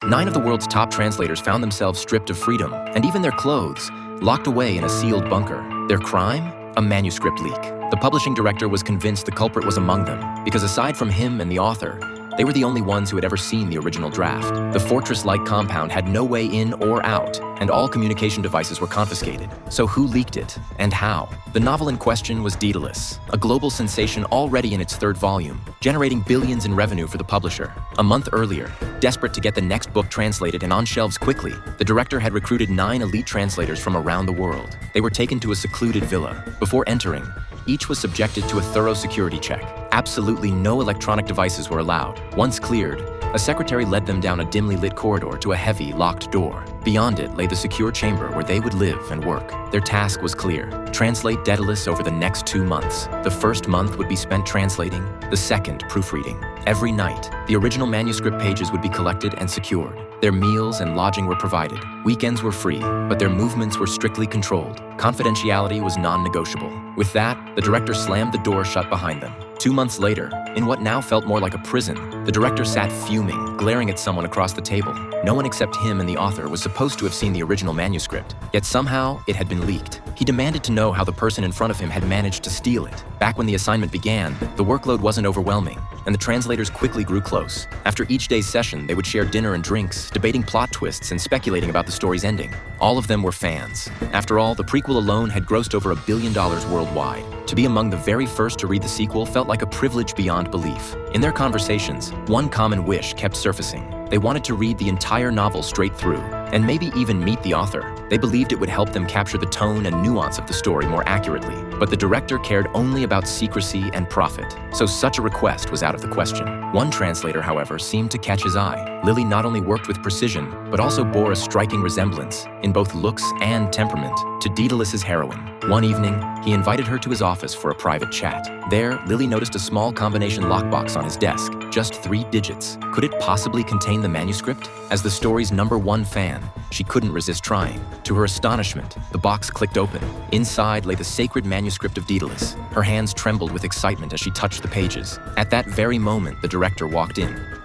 9 of the world's top translators found themselves stripped of freedom, and even their clothes, locked away in a sealed bunker. Their crime? A manuscript leak. The publishing director was convinced the culprit was among them, because aside from him and the author, they were the only ones who had ever seen the original draft. The fortress-like compound had no way in or out, and all communication devices were confiscated. So who leaked it, and how? The novel in question was Daedalus, a global sensation already in its 3rd volume, generating billions in revenue for the publisher. A month earlier, desperate to get the next book translated and on shelves quickly, the director had recruited 9 elite translators from around the world. They were taken to a secluded villa. Before entering, each was subjected to a thorough security check. Absolutely no electronic devices were allowed. Once cleared, a secretary led them down a dimly lit corridor to a heavy, locked door. Beyond it lay the secure chamber where they would live and work. Their task was clear: translate Daedalus over the next 2 months. The first month would be spent translating, the second proofreading. Every night, the original manuscript pages would be collected and secured. Their meals and lodging were provided. Weekends were free, but their movements were strictly controlled. Confidentiality was non-negotiable. With that, the director slammed the door shut behind them. 2 months later, in what now felt more like a prison, the director sat fuming, glaring at someone across the table. No one except him and the author was supposed to have seen the original manuscript, yet somehow it had been leaked. He demanded to know how the person in front of him had managed to steal it. Back when the assignment began, the workload wasn't overwhelming, and the translators quickly grew close. After each day's session, they would share dinner and drinks, debating plot twists and speculating about the story's ending. All of them were fans. After all, the prequel alone had grossed over $1 billion worldwide. To be among the very first to read the sequel felt like a privilege beyond belief. In their conversations, one common wish kept surfacing. They wanted to read the entire novel straight through, and maybe even meet the author. They believed it would help them capture the tone and nuance of the story more accurately. But the director cared only about secrecy and profit, so such a request was out of the question. One translator, however, seemed to catch his eye. Lily not only worked with precision, but also bore a striking resemblance, in both looks and temperament, to Daedalus's heroine. One evening, he invited her to his office for a private chat. There, Lily noticed a small combination lockbox on his desk, just 3 digits. Could it possibly contain the manuscript? As the story's #1 fan, she couldn't resist trying. To her astonishment, the box clicked open. Inside lay the sacred manuscript of Daedalus. Her hands trembled with excitement as she touched the pages. At that very moment, the director walked in.